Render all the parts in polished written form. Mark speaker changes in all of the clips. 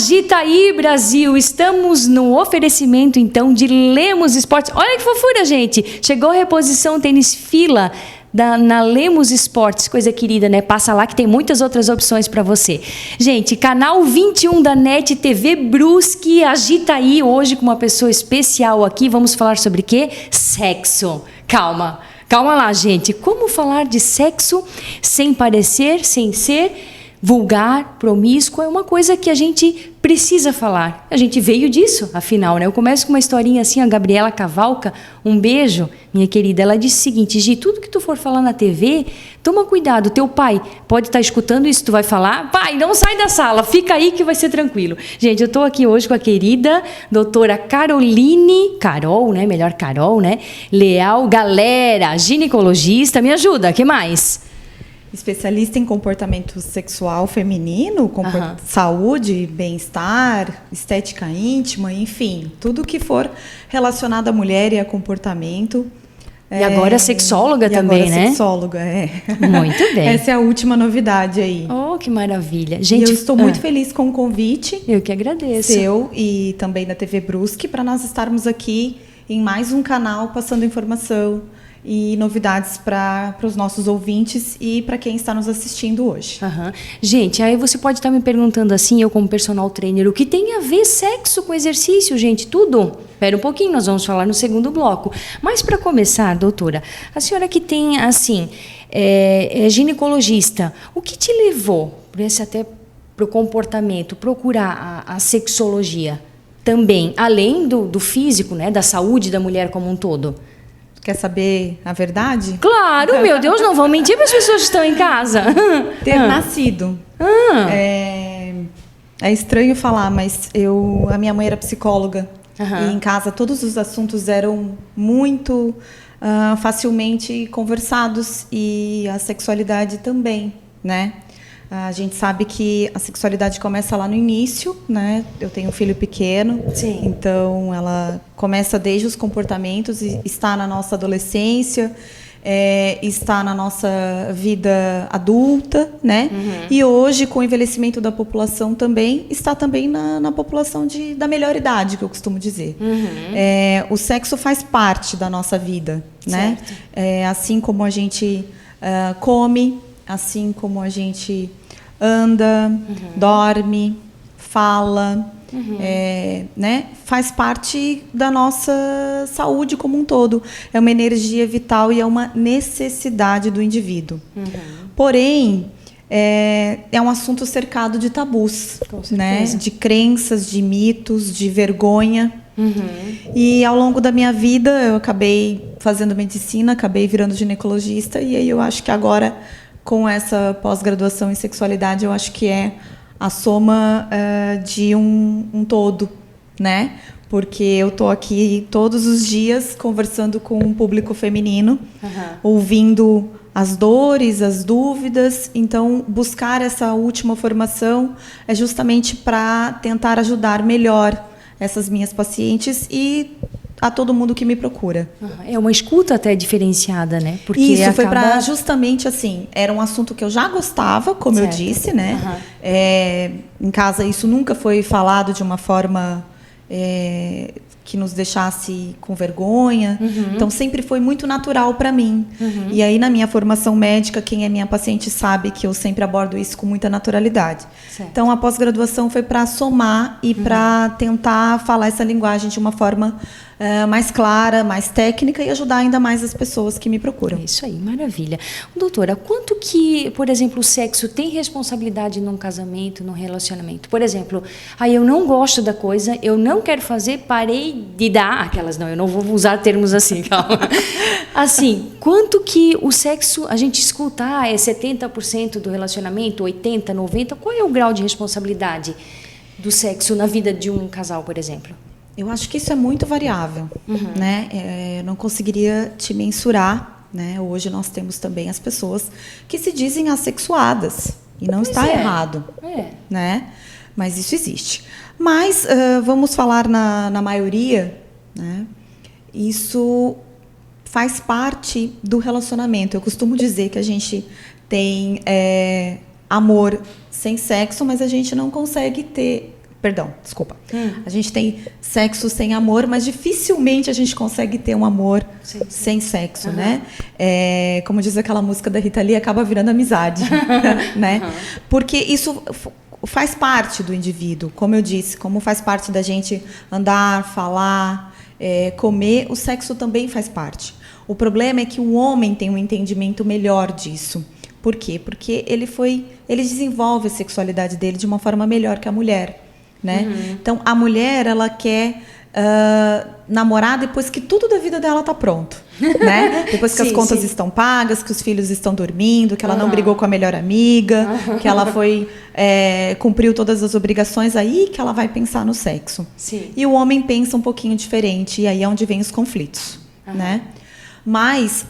Speaker 1: Agita aí, Brasil! Estamos no oferecimento, então, de Lemos Esportes. Olha que fofura, gente! Chegou a reposição tênis fila na Lemos Esportes. Coisa querida, né? Passa lá que tem muitas outras opções para você. Gente, canal 21 da NET TV Brusque. Agita aí hoje com uma pessoa especial aqui. Vamos falar sobre o quê? Sexo. Calma lá, gente. Como falar de sexo sem parecer, sem ser vulgar, promíscuo, é uma coisa que a gente precisa falar. A gente veio disso, afinal, né? Eu começo com uma historinha assim, a Gabriela Cavalca, um beijo, minha querida. Ela disse o seguinte: Gi, tudo que tu for falar na TV, toma cuidado, teu pai pode estar escutando isso, tu vai falar, pai, não sai da sala, fica aí que vai ser tranquilo. Gente, eu estou aqui hoje com a querida doutora Carol, né? Melhor Carol, né? Leal, galera, ginecologista, me ajuda, que mais?
Speaker 2: Especialista em comportamento sexual feminino, saúde, bem-estar, estética íntima, enfim, tudo que for relacionado à mulher e a comportamento.
Speaker 1: E agora sexóloga também, né?
Speaker 2: Sexóloga,
Speaker 1: Muito bem.
Speaker 2: Essa é a última novidade aí.
Speaker 1: Oh, que maravilha. Gente,
Speaker 2: e eu estou muito feliz com o convite.
Speaker 1: Eu que agradeço.
Speaker 2: Seu e também da TV Brusque, para nós estarmos aqui em mais um canal passando informação e novidades para os nossos ouvintes e para quem está nos assistindo hoje.
Speaker 1: Gente, aí você pode estar me perguntando assim, eu como personal trainer, o que tem a ver sexo com exercício, gente? Tudo? Espera um pouquinho, nós vamos falar no segundo bloco. Mas para começar, doutora, a senhora que tem, assim, é ginecologista, o que te levou para o comportamento, procurar a sexologia também, além do físico, né, da saúde da mulher como um todo?
Speaker 2: Quer saber a verdade?
Speaker 1: Claro, meu Deus, não vão mentir para as pessoas que estão em casa.
Speaker 2: Ter nascido. É estranho falar, mas a minha mãe era psicóloga. E em casa todos os assuntos eram muito facilmente conversados. E a sexualidade também, né? A gente sabe que a sexualidade começa lá no início, né? Eu tenho um filho pequeno,
Speaker 1: sim.
Speaker 2: Então ela começa desde os comportamentos e está na nossa adolescência, está na nossa vida adulta, né? E hoje, com o envelhecimento da população também, está também na população da melhor idade, que eu costumo dizer. O sexo faz parte da nossa vida, né? Assim como a gente come, assim como a gente anda, dorme, fala, né? Faz parte da nossa saúde como um todo. É uma energia vital e é uma necessidade do indivíduo. Porém, é um assunto cercado de tabus, né? De crenças, de mitos, de vergonha. E ao longo da minha vida eu acabei fazendo medicina, acabei virando ginecologista, e aí eu acho que agora, com essa pós-graduação em sexualidade, eu acho que é a soma de um todo, né? Porque eu estou aqui todos os dias conversando com um público feminino, ouvindo as dores, as dúvidas. Então, buscar essa última formação é justamente para tentar ajudar melhor essas minhas pacientes e a todo mundo que me procura.
Speaker 1: É uma escuta até diferenciada, né?
Speaker 2: Porque isso foi para justamente assim, era um assunto que eu já gostava, como eu disse, né? Em casa isso nunca foi falado de uma forma que nos deixasse com vergonha. Então sempre foi muito natural para mim. E aí na minha formação médica, quem é minha paciente sabe que eu sempre abordo isso com muita naturalidade. Então a pós-graduação foi para somar e para tentar falar essa linguagem de uma forma mais clara, mais técnica e ajudar ainda mais as pessoas que me procuram.
Speaker 1: Isso aí, maravilha. Doutora, quanto que, por exemplo, o sexo tem responsabilidade num casamento, num relacionamento? Por exemplo, eu não gosto da coisa, eu não quero fazer, parei de dar, eu não vou usar termos assim, calma. Assim, quanto que o sexo, a gente escuta, é 70% do relacionamento, 80%, 90%, qual é o grau de responsabilidade do sexo na vida de um casal, por exemplo?
Speaker 2: Eu acho que isso é muito variável, né? Eu não conseguiria te mensurar, né? Hoje nós temos também as pessoas que se dizem assexuadas e não está errado, né? Mas isso existe. Mas vamos falar na maioria, né? Isso faz parte do relacionamento. Eu costumo dizer que a gente tem amor sem sexo, mas a gente não consegue ter Perdão, desculpa. A gente tem sexo sem amor, mas dificilmente a gente consegue ter um amor sem sexo, né? Como diz aquela música da Rita Lee, acaba virando amizade, né? Porque isso faz parte do indivíduo, como eu disse, como faz parte da gente andar, falar, comer, o sexo também faz parte. O problema é que o homem tem um entendimento melhor disso. Por quê? Porque ele desenvolve a sexualidade dele de uma forma melhor que a mulher, né? Então, a mulher, ela quer namorar depois que tudo da vida dela está pronto, né? Depois que as contas estão pagas, que os filhos estão dormindo, que ela não brigou com a melhor amiga, que ela cumpriu todas as obrigações, aí que ela vai pensar no sexo. E o homem pensa um pouquinho diferente, e aí é onde vem os conflitos, né? Mas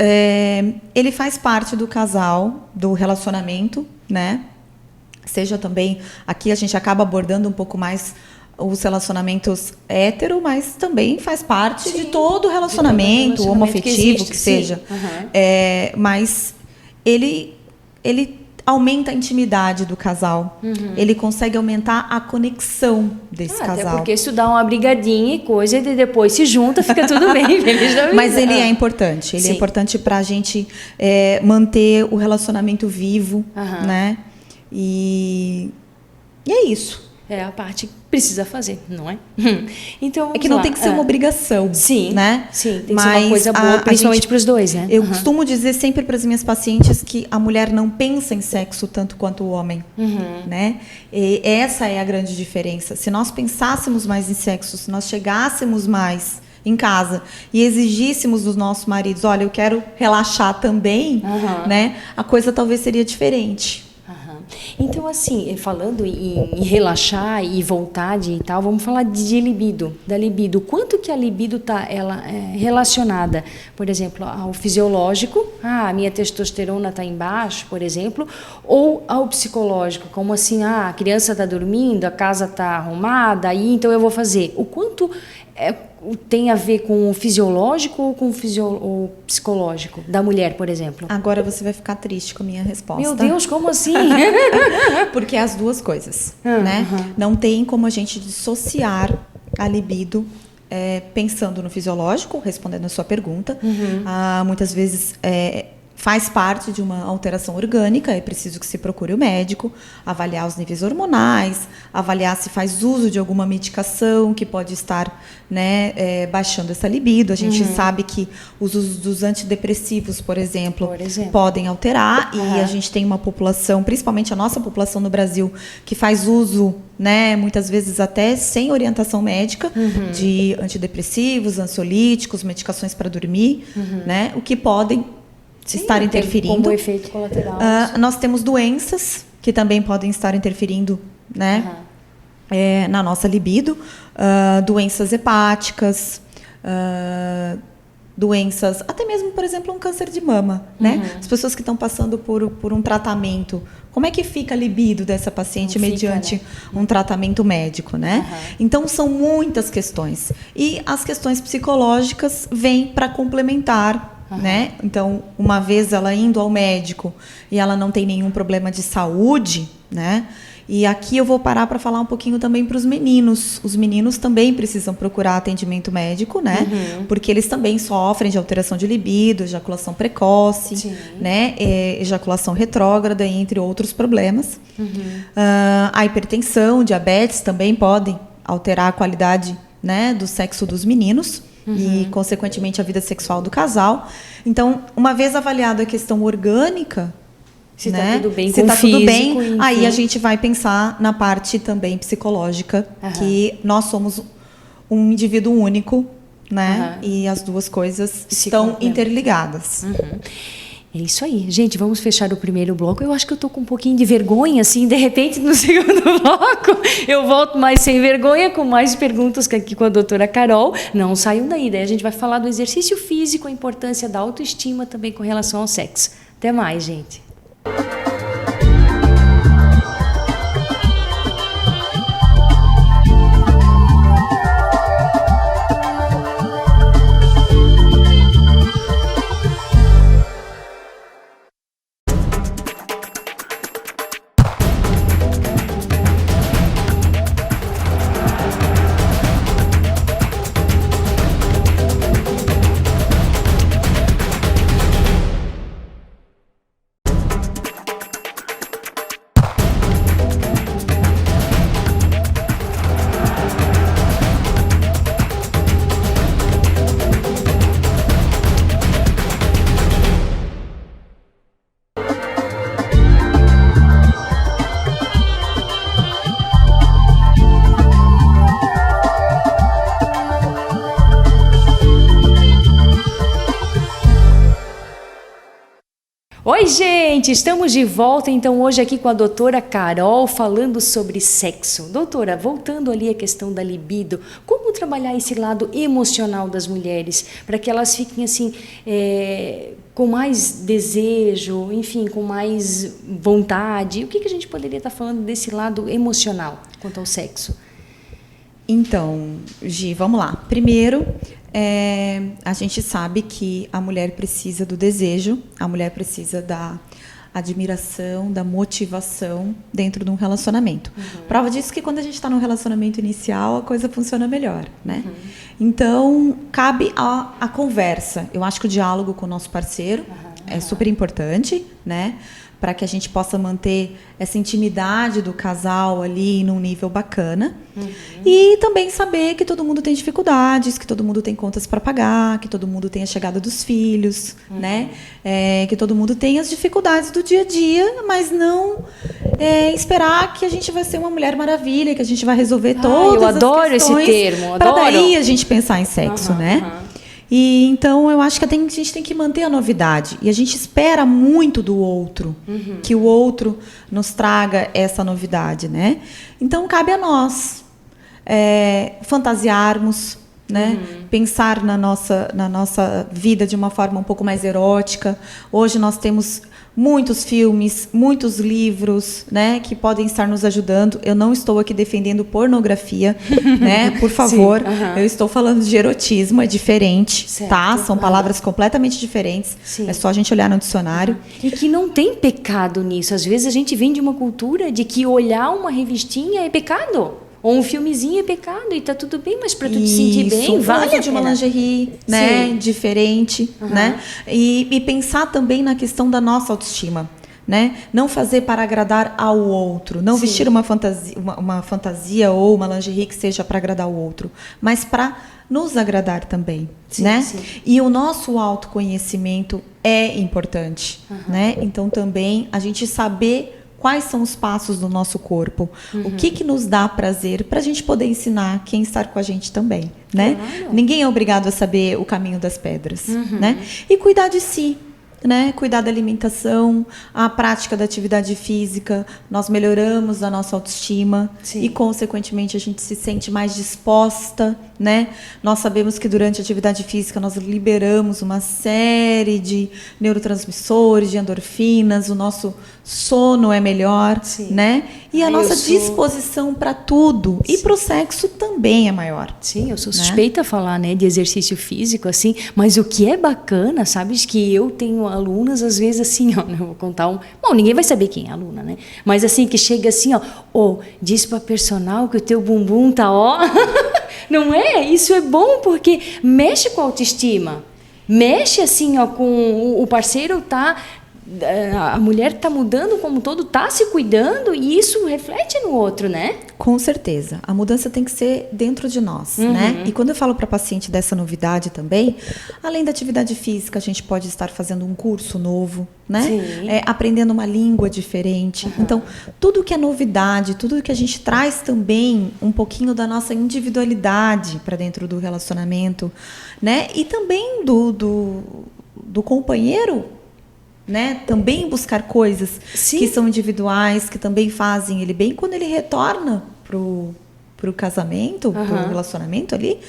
Speaker 2: ele faz parte do casal, do relacionamento, né? Seja também, aqui a gente acaba abordando um pouco mais os relacionamentos hétero, mas também faz parte de todo relacionamento homoafetivo que seja. Mas ele aumenta a intimidade do casal. Ele consegue aumentar a conexão desse casal.
Speaker 1: Até porque isso dá uma brigadinha e coisa, e depois se junta, fica tudo bem.
Speaker 2: Mas ele é importante. Ele é importante para a gente manter o relacionamento vivo, né? E é isso.
Speaker 1: É a parte que precisa fazer, não é? Então,
Speaker 2: é que não tem que ser uma obrigação, né?
Speaker 1: Sim, tem que ser uma coisa boa, principalmente para os dois, né?
Speaker 2: Eu costumo dizer sempre para as minhas pacientes que a mulher não pensa em sexo tanto quanto o homem, né? E essa é a grande diferença. Se nós pensássemos mais em sexo, se nós chegássemos mais em casa e exigíssemos dos nossos maridos, olha, eu quero relaxar também, né? A coisa talvez seria diferente.
Speaker 1: Então, assim, falando em relaxar e vontade e tal, vamos falar de libido, da libido. Quanto que a libido está relacionada, por exemplo, ao fisiológico, a minha testosterona está embaixo, por exemplo, ou ao psicológico, como assim, a criança está dormindo, a casa está arrumada, aí então eu vou fazer. O quanto tem a ver com o fisiológico ou com o psicológico da mulher, por exemplo?
Speaker 2: Agora você vai ficar triste com a minha resposta.
Speaker 1: Meu Deus, como assim?
Speaker 2: Porque é as duas coisas, né? Não tem como a gente dissociar a libido pensando no fisiológico, respondendo a sua pergunta. Muitas vezes faz parte de uma alteração orgânica, é preciso que se procure o médico, avaliar os níveis hormonais, avaliar se faz uso de alguma medicação que pode estar, né, baixando essa libido. A gente sabe que os usos dos antidepressivos, por exemplo, podem alterar, e a gente tem uma população, principalmente a nossa população no Brasil, que faz uso, né, muitas vezes até sem orientação médica, de antidepressivos, ansiolíticos, medicações para dormir, né, o que podem estar interferindo.
Speaker 1: Como efeito colateral.
Speaker 2: Nós temos doenças que também podem estar interferindo, né, na nossa libido. Doenças hepáticas, doenças, até mesmo, por exemplo, um câncer de mama, né? As pessoas que estão passando por um tratamento, como é que fica a libido dessa paciente mediante um tratamento médico, né? Então, são muitas questões. E as questões psicológicas vêm para complementar, né? Então, uma vez ela indo ao médico e ela não tem nenhum problema de saúde, né? E aqui eu vou parar para falar um pouquinho também para os meninos. Os meninos também precisam procurar atendimento médico, né? Porque eles também sofrem de alteração de libido, ejaculação precoce, né? Ejaculação retrógrada, entre outros problemas. A hipertensão, diabetes também podem alterar a qualidade, né, do sexo dos meninos. E, consequentemente, a vida sexual do casal. Então, uma vez avaliada a questão orgânica,
Speaker 1: se está,
Speaker 2: né,
Speaker 1: tudo bem,
Speaker 2: se está tudo bem,
Speaker 1: enfim,
Speaker 2: aí a gente vai pensar na parte também psicológica, que nós somos um indivíduo único, né? E as duas coisas estão interligadas.
Speaker 1: É isso aí. Gente, vamos fechar o primeiro bloco. Eu acho que eu tô com um pouquinho de vergonha, assim, de repente, no segundo bloco, eu volto mais sem vergonha, com mais perguntas aqui com a doutora Carol. Não saiam daí, daí a gente vai falar do exercício físico, a importância da autoestima também com relação ao sexo. Até mais, gente. Oi, gente! Estamos de volta, então, hoje aqui com a doutora Carol, falando sobre sexo. Doutora, voltando ali à questão da libido, como trabalhar esse lado emocional das mulheres, para que elas fiquem, assim, com mais desejo, enfim, com mais vontade? O que a gente poderia estar falando desse lado emocional quanto ao sexo?
Speaker 2: Então, Gi, vamos lá. Primeiro, a gente sabe que a mulher precisa do desejo, a mulher precisa da admiração, da motivação dentro de um relacionamento. Prova disso que quando a gente está num relacionamento inicial, a coisa funciona melhor, né? Então, cabe a conversa. Eu acho que o diálogo com o nosso parceiro é super importante, né? Para que a gente possa manter essa intimidade do casal ali num nível bacana. E também saber que todo mundo tem dificuldades, que todo mundo tem contas para pagar, que todo mundo tem a chegada dos filhos, né? Que todo mundo tem as dificuldades do dia a dia, mas não esperar que a gente vai ser uma mulher maravilha, que a gente vai resolver todas as questões. Eu adoro esse termo,
Speaker 1: adoro.
Speaker 2: Para daí a gente pensar em sexo, né? E então eu acho que a gente tem que manter a novidade. E a gente espera muito do outro, que o outro nos traga essa novidade, né? Então cabe a nós fantasiarmos, né? Pensar na nossa vida de uma forma um pouco mais erótica. Hoje nós temos muitos filmes, muitos livros, né, que podem estar nos ajudando. Eu não estou aqui defendendo pornografia, né? Por favor. Sim, eu estou falando de erotismo, é diferente, certo, tá? São palavras completamente diferentes. Sim. É só a gente olhar no dicionário.
Speaker 1: E que não tem pecado nisso. Às vezes a gente vem de uma cultura de que olhar uma revistinha é pecado. Ou um filmezinho é pecado e tá tudo bem, mas para tu te sentir bem, vale
Speaker 2: de uma lingerie, né? Sim. Diferente, né? E pensar também na questão da nossa autoestima, né? Não fazer para agradar ao outro, não vestir uma fantasia ou uma lingerie que seja para agradar o outro, mas para nos agradar também, né? Sim. E o nosso autoconhecimento é importante, né? Então também a gente saber quais são os passos do nosso corpo, o que nos dá prazer, para a gente poder ensinar quem está com a gente também, né? Claro. Ninguém é obrigado a saber o caminho das pedras, né? E cuidar de si, né? Cuidar da alimentação, a prática da atividade física, nós melhoramos a nossa autoestima. Sim. E, consequentemente, a gente se sente mais disposta, né? Nós sabemos que durante a atividade física nós liberamos uma série de neurotransmissores, de endorfinas, o nosso sono é melhor, sim, né? E a nossa disposição para tudo, sim, e para o sexo também é maior.
Speaker 1: Sim, eu sou suspeita a falar, né, de exercício físico, assim, mas o que é bacana, sabes, que eu tenho alunas, às vezes, assim, ó, eu vou contar bom, ninguém vai saber quem é a aluna, né? Mas assim, que chega assim, ó, diz pra personal que o teu bumbum tá, ó, não é? Isso é bom porque mexe com a autoestima, mexe assim, ó, com o parceiro tá... A mulher está mudando como um todo, está se cuidando e isso reflete no outro, né?
Speaker 2: Com certeza. A mudança tem que ser dentro de nós, né? E quando eu falo para a paciente dessa novidade também, além da atividade física, a gente pode estar fazendo um curso novo, né? Aprendendo uma língua diferente. Então, tudo que é novidade, tudo que a gente traz também um pouquinho da nossa individualidade para dentro do relacionamento, né? E também do companheiro, né? Também buscar coisas, sim, que são individuais, que também fazem ele bem. Quando ele retorna pro casamento, pro relacionamento ali,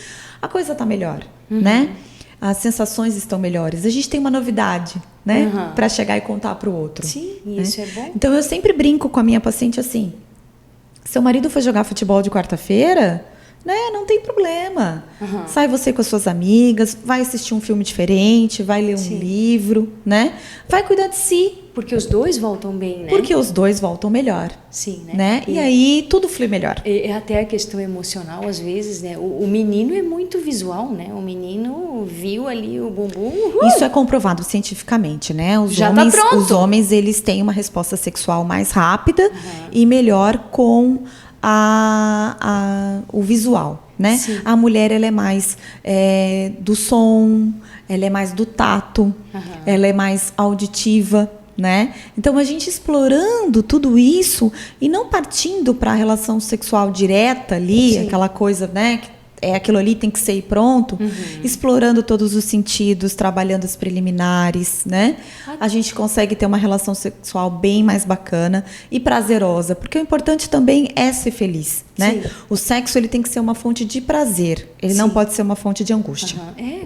Speaker 2: a coisa está melhor, né? As sensações estão melhores. A gente tem uma novidade, né? Para chegar e contar pro outro.
Speaker 1: Sim,
Speaker 2: né?
Speaker 1: Isso é bom.
Speaker 2: Então eu sempre brinco com a minha paciente assim: seu marido foi jogar futebol de quarta-feira, né? Não tem problema. Sai você com as suas amigas, vai assistir um filme diferente, vai ler um livro, né? Vai cuidar de si.
Speaker 1: Porque os dois voltam bem, né?
Speaker 2: Porque os dois voltam melhor.
Speaker 1: Sim,
Speaker 2: né? E aí tudo flui melhor.
Speaker 1: É até a questão emocional, às vezes, né? O menino é muito visual, né? O menino viu ali o bumbum.
Speaker 2: Isso é comprovado cientificamente, né? Os homens, eles têm uma resposta sexual mais rápida e melhor com o visual, né? Sim. A mulher, ela é mais do som, ela é mais do tato, ela é mais auditiva, né? Então a gente explorando tudo isso e não partindo para a relação sexual direta ali, sim, aquela coisa, né, aquilo ali, tem que ser e pronto, explorando todos os sentidos, trabalhando os preliminares, né? A gente consegue ter uma relação sexual bem mais bacana e prazerosa, porque o importante também é ser feliz, né?
Speaker 1: Sim.
Speaker 2: O sexo, ele tem que ser uma fonte de prazer, ele não pode ser uma fonte de angústia.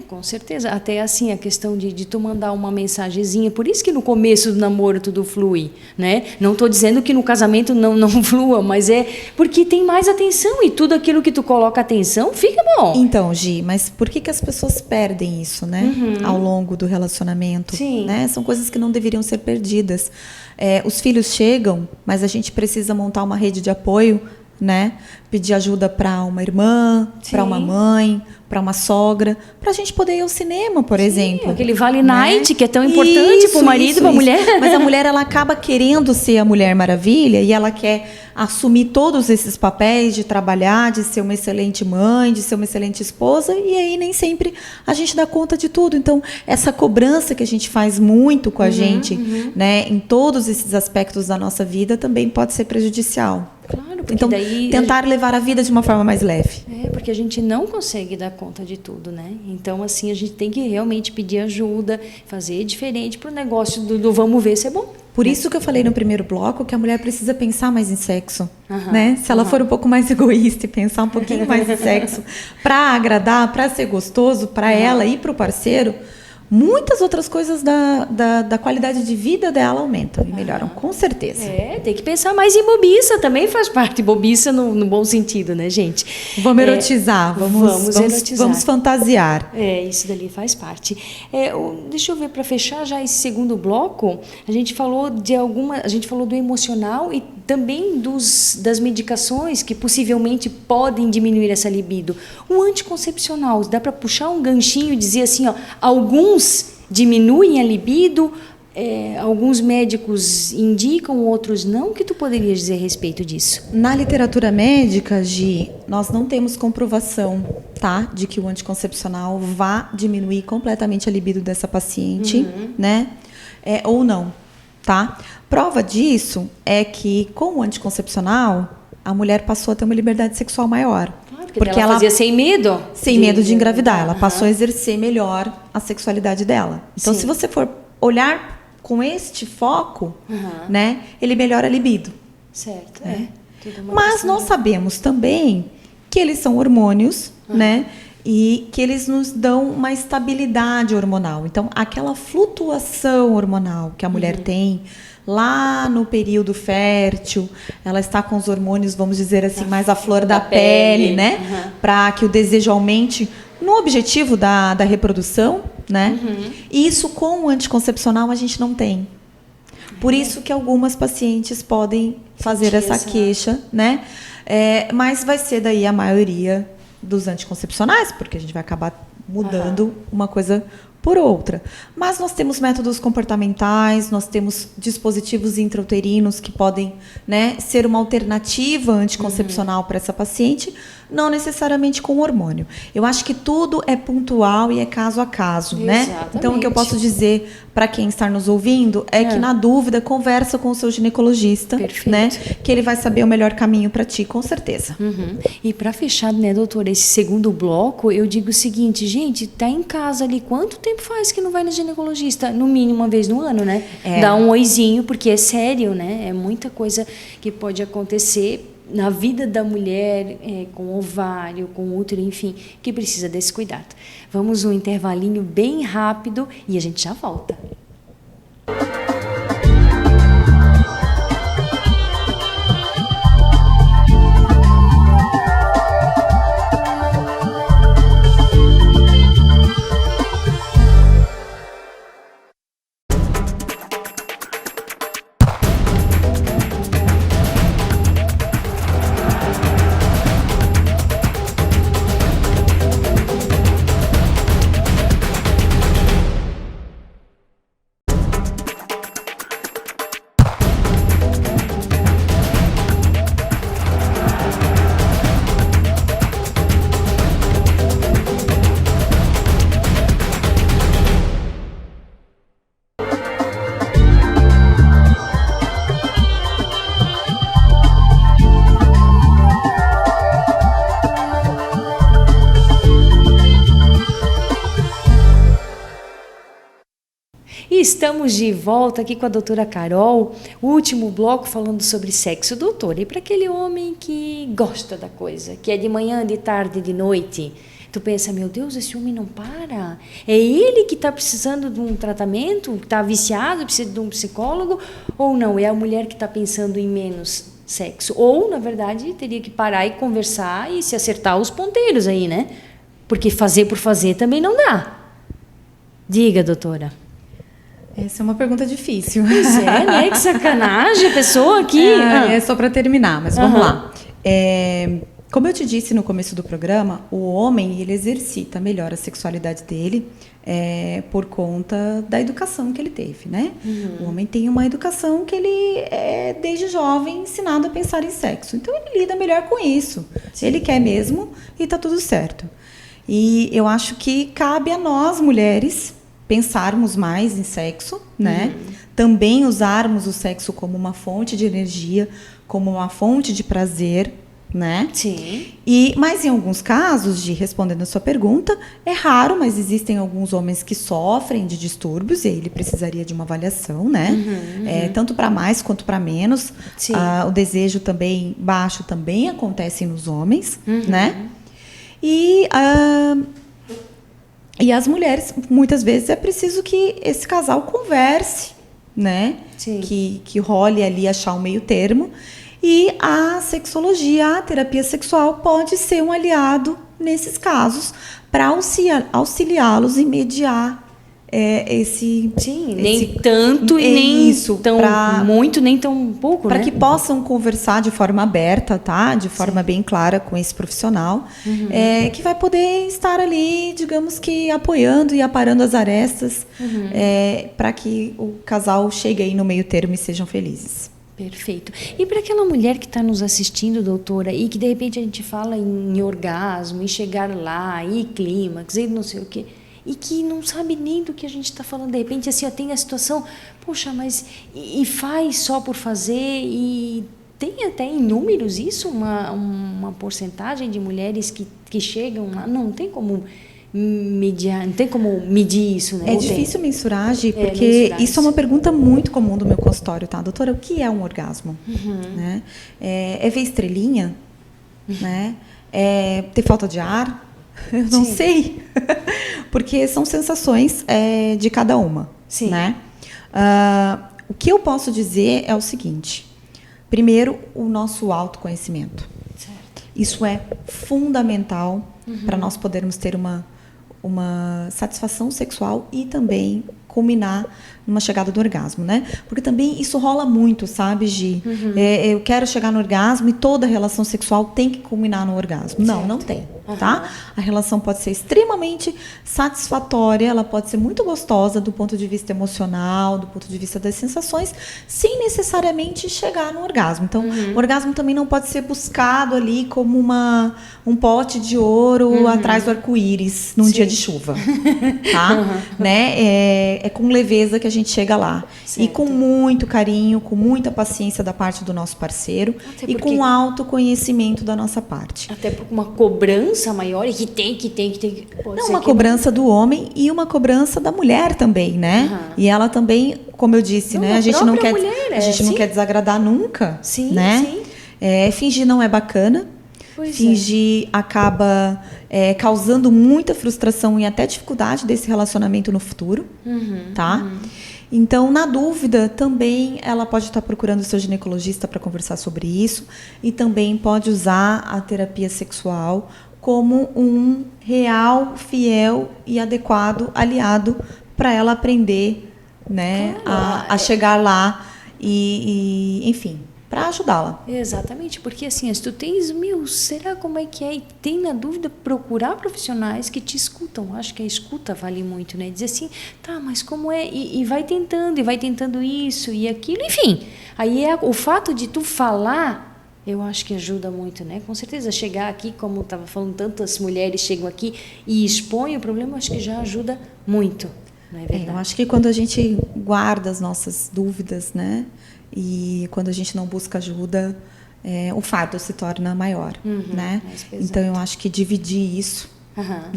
Speaker 1: Com certeza. Até assim, a questão de tu mandar uma mensagenzinha, por isso que no começo do namoro tudo flui, né? Não estou dizendo que no casamento não flua, mas é porque tem mais atenção e tudo aquilo que tu coloca atenção fica bom.
Speaker 2: Então, Gi, mas por que as pessoas perdem isso, né? Ao longo do relacionamento,
Speaker 1: Sim.
Speaker 2: né? São coisas que não deveriam ser perdidas. Os filhos chegam, mas a gente precisa montar uma rede de apoio, né? Pedir ajuda para uma irmã, para uma mãe, para uma sogra, para a gente poder ir ao cinema, por exemplo.
Speaker 1: Aquele Vale Night, que é tão importante para o marido e para a mulher.
Speaker 2: Mas a mulher, ela acaba querendo ser a Mulher Maravilha e ela quer assumir todos esses papéis de trabalhar, de ser uma excelente mãe, de ser uma excelente esposa, e aí nem sempre a gente dá conta de tudo. Então, essa cobrança que a gente faz muito com a gente, né, em todos esses aspectos da nossa vida, também pode ser prejudicial.
Speaker 1: Claro, porque
Speaker 2: Então,
Speaker 1: daí
Speaker 2: tentar levar a vida de uma forma mais leve.
Speaker 1: Porque a gente não consegue dar conta de tudo, né? Então, assim, a gente tem que realmente pedir ajuda, fazer diferente para o negócio do vamos ver se é bom.
Speaker 2: Por isso que eu falei no primeiro bloco que a mulher precisa pensar mais em sexo, né? Se ela for um pouco mais egoísta e pensar um pouquinho mais em sexo para agradar, para ser gostoso, para ela e para o parceiro, muitas outras coisas da qualidade de vida dela aumentam e melhoram, com certeza.
Speaker 1: Tem que pensar mais em bobiça, também faz parte, bobiça no bom sentido, né, gente?
Speaker 2: Vamos erotizar, vamos
Speaker 1: erotizar.
Speaker 2: Vamos fantasiar.
Speaker 1: Isso dali faz parte. Deixa eu ver, para fechar já esse segundo bloco, a gente falou do emocional e também das medicações que possivelmente podem diminuir essa libido. O anticoncepcional, dá para puxar um ganchinho e dizer assim, ó, alguns diminuem a libido, alguns médicos indicam, outros não. O que tu poderias dizer a respeito disso?
Speaker 2: Na literatura médica, Gi, nós não temos comprovação, tá, de que o anticoncepcional vá diminuir completamente a libido dessa paciente, né? Ou não, tá? Prova disso é que com o anticoncepcional a mulher passou a ter uma liberdade sexual maior.
Speaker 1: Porque ela fazia sem medo?
Speaker 2: Sem medo de engravidar. Ela passou a exercer melhor a sexualidade dela. Então, se você for olhar com este foco, né, ele melhora a libido.
Speaker 1: Certo,
Speaker 2: Mas nós sabemos também que eles são hormônios, né, e que eles nos dão uma estabilidade hormonal. Então, aquela flutuação hormonal que a mulher tem lá no período fértil, ela está com os hormônios, vamos dizer assim, mais à flor da pele, né? Para que o desejo aumente no objetivo da reprodução, né? E isso com o anticoncepcional a gente não tem. Por isso que algumas pacientes podem fazer essa queixa, né? Mas vai ser daí a maioria dos anticoncepcionais, porque a gente vai acabar mudando uma coisa por outra. Mas nós temos métodos comportamentais, nós temos dispositivos intrauterinos que podem, né, ser uma alternativa anticoncepcional para essa paciente, não necessariamente com hormônio. Eu acho que tudo é pontual e é caso a caso, né? Então, o que eu posso dizer para quem está nos ouvindo é que, na dúvida, conversa com o seu ginecologista, né? Que ele vai saber o melhor caminho para ti, com certeza.
Speaker 1: E para fechar, né, doutora, esse segundo bloco, eu digo o seguinte, gente, tá em casa ali, quanto tempo faz que não vai no ginecologista? No mínimo uma vez no ano, né? Dá um oizinho, porque é sério, né? É muita coisa que pode acontecer na vida da mulher, com ovário, com útero, enfim, que precisa desse cuidado. Vamos um intervalinho bem rápido e a gente já volta. E estamos de volta aqui com a doutora Carol, o último bloco falando sobre sexo. Doutora, e para aquele homem que gosta da coisa, que é de manhã, de tarde, de noite, tu pensa, meu Deus, esse homem não para? É ele que está precisando de um tratamento, está viciado, precisa de um psicólogo? Ou não, é a mulher que está pensando em menos sexo? Ou, na verdade, teria que parar e conversar e se acertar os ponteiros aí, né? Porque fazer por fazer também não dá. Diga, doutora.
Speaker 2: Essa é uma pergunta difícil.
Speaker 1: Pois é, né? Que sacanagem a pessoa aqui.
Speaker 2: É só para terminar, mas vamos lá. Como eu te disse no começo do programa, o homem ele exercita melhor a sexualidade dele por conta da educação que ele teve, né? O homem tem uma educação que ele é, desde jovem, ensinado a pensar em sexo. Então, ele lida melhor com isso. Sim. Ele quer mesmo e está tudo certo. E eu acho que cabe a nós, mulheres, pensarmos mais em sexo, né? Também usarmos o sexo como uma fonte de energia, como uma fonte de prazer, né?
Speaker 1: Sim.
Speaker 2: Mas em alguns casos, respondendo a sua pergunta, é raro, mas existem alguns homens que sofrem de distúrbios e aí ele precisaria de uma avaliação, né? Tanto para mais quanto para menos. O desejo também baixo também acontece nos homens, né? E as mulheres, muitas vezes, é preciso que esse casal converse, né?
Speaker 1: Sim.
Speaker 2: Que role ali, achar um meio termo. E a sexologia, a terapia sexual, pode ser um aliado nesses casos para auxiliá-los em mediar esse...
Speaker 1: Sim, nem tanto e nem tão muito, nem tão pouco,
Speaker 2: para
Speaker 1: né?
Speaker 2: que possam conversar de forma aberta, tá? De forma bem clara com esse profissional, que vai poder estar ali, digamos que apoiando e aparando as arestas para que o casal chegue aí no meio termo e sejam felizes.
Speaker 1: Perfeito. E para aquela mulher que está nos assistindo, doutora, e que de repente a gente fala em orgasmo, em chegar lá, em clímax, e não sei o quê, e que não sabe nem do que a gente está falando, de repente assim, tem a situação, poxa, mas e faz só por fazer, e tem até em números isso, uma porcentagem de mulheres que chegam lá, não tem como mediar, não tem como medir isso, né?
Speaker 2: É difícil mensurar, Gi, porque isso é uma pergunta muito comum do meu consultório, tá? Doutora, o que é um orgasmo? Né? É ver estrelinha? Né? É ter falta de ar? Eu não sei. Porque são sensações de cada uma.
Speaker 1: Sim.
Speaker 2: Né? O que eu posso dizer é o seguinte. Primeiro, o nosso autoconhecimento.
Speaker 1: Certo.
Speaker 2: Isso é fundamental para nós podermos ter uma satisfação sexual e também culminar numa chegada do orgasmo, né? Porque também isso rola muito, sabe, Gi? Eu quero chegar no orgasmo e toda relação sexual tem que culminar no orgasmo. Não, não tem, tá? A relação pode ser extremamente satisfatória, ela pode ser muito gostosa do ponto de vista emocional, do ponto de vista das sensações, sem necessariamente chegar no orgasmo. Então, o orgasmo também não pode ser buscado ali como um pote de ouro atrás do arco-íris num dia de chuva, tá? Né? É com leveza que a gente chega lá. Certo. E com muito carinho, com muita paciência da parte do nosso parceiro e com autoconhecimento da nossa parte.
Speaker 1: Até por uma cobrança maior e que tem.
Speaker 2: Não, uma cobrança do homem e uma cobrança da mulher também, né? E ela também, como eu disse, né? A gente não quer, não quer desagradar nunca, né? Sim. Fingir não é bacana. Fingir acaba causando muita frustração e até dificuldade desse relacionamento no futuro, tá? Então, na dúvida, também ela pode estar procurando o seu ginecologista para conversar sobre isso e também pode usar a terapia sexual como um real, fiel e adequado aliado para ela aprender, né, a chegar lá e enfim, para ajudá-la.
Speaker 1: Exatamente, porque assim, se tu tens, será como é que é? E tem na dúvida, procurar profissionais que te escutam. Acho que a escuta vale muito, né? Dizer assim, tá, mas como é? E vai tentando isso e aquilo, enfim. Aí o fato de tu falar, eu acho que ajuda muito, né? Com certeza, chegar aqui, como estava falando, tantas mulheres chegam aqui e expõem o problema, acho que já ajuda muito, não é verdade?
Speaker 2: Eu acho que quando a gente guarda as nossas dúvidas, né? E quando a gente não busca ajuda, o fardo se torna maior, né? Então, eu acho que dividir isso,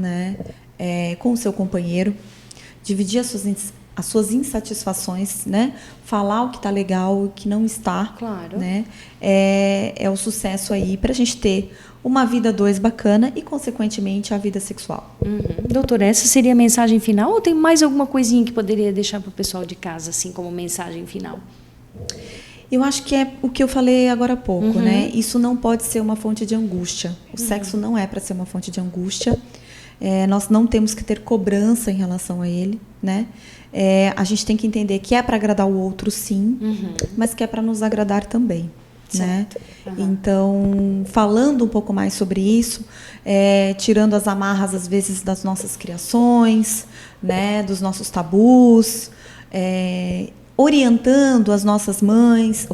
Speaker 2: né, com o seu companheiro, dividir as suas as suas insatisfações, né? Falar o que está legal, o que não está,
Speaker 1: Claro.
Speaker 2: né? É o sucesso aí para a gente ter uma vida a dois bacana e, consequentemente, a vida sexual.
Speaker 1: Doutora, essa seria a mensagem final ou tem mais alguma coisinha que poderia deixar para o pessoal de casa, assim, como mensagem final?
Speaker 2: Eu acho que é o que eu falei agora há pouco, né? Isso não pode ser uma fonte de angústia. O sexo não é para ser uma fonte de angústia. Nós não temos que ter cobrança em relação a ele, né? A gente tem que entender que é para agradar o outro, sim, mas que é para nos agradar também, né? Então, falando um pouco mais sobre isso, tirando as amarras, às vezes, das nossas criações, né? Dos nossos tabus, orientando as nossas mães,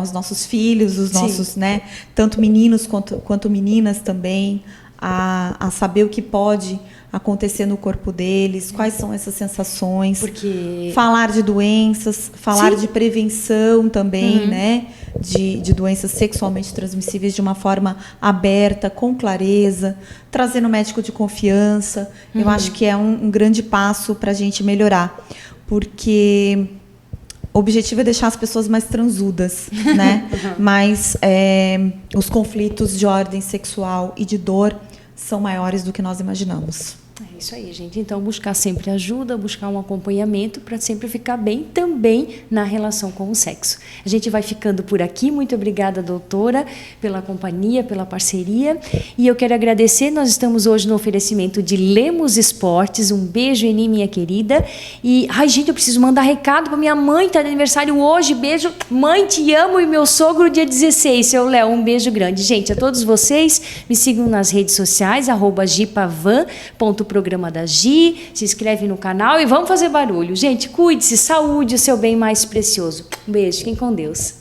Speaker 2: os nossos filhos, os nossos, né, tanto meninos quanto meninas também, a saber o que pode acontecer no corpo deles, quais são essas sensações.
Speaker 1: Porque
Speaker 2: falar de doenças, falar de prevenção também, né, de doenças sexualmente transmissíveis de uma forma aberta, com clareza, trazendo médico de confiança. Eu acho que é um grande passo para a gente melhorar. Porque o objetivo é deixar as pessoas mais transudas, né? Mas os conflitos de ordem sexual e de dor são maiores do que nós imaginamos.
Speaker 1: É isso aí, gente. Então, buscar sempre ajuda, buscar um acompanhamento para sempre ficar bem também na relação com o sexo. A gente vai ficando por aqui. Muito obrigada, doutora, pela companhia, pela parceria. E eu quero agradecer. Nós estamos hoje no oferecimento de Lemos Esportes. Um beijo, Eni, minha querida. E, gente, eu preciso mandar recado para minha mãe, está de aniversário hoje. Beijo. Mãe, te amo. E meu sogro, dia 16. Seu Léo, um beijo grande. Gente, a todos vocês, me sigam nas redes sociais, @gipavan.programa da Gi, se inscreve no canal e vamos fazer barulho. Gente, cuide-se, saúde, o seu bem mais precioso. Um beijo, fiquem com Deus.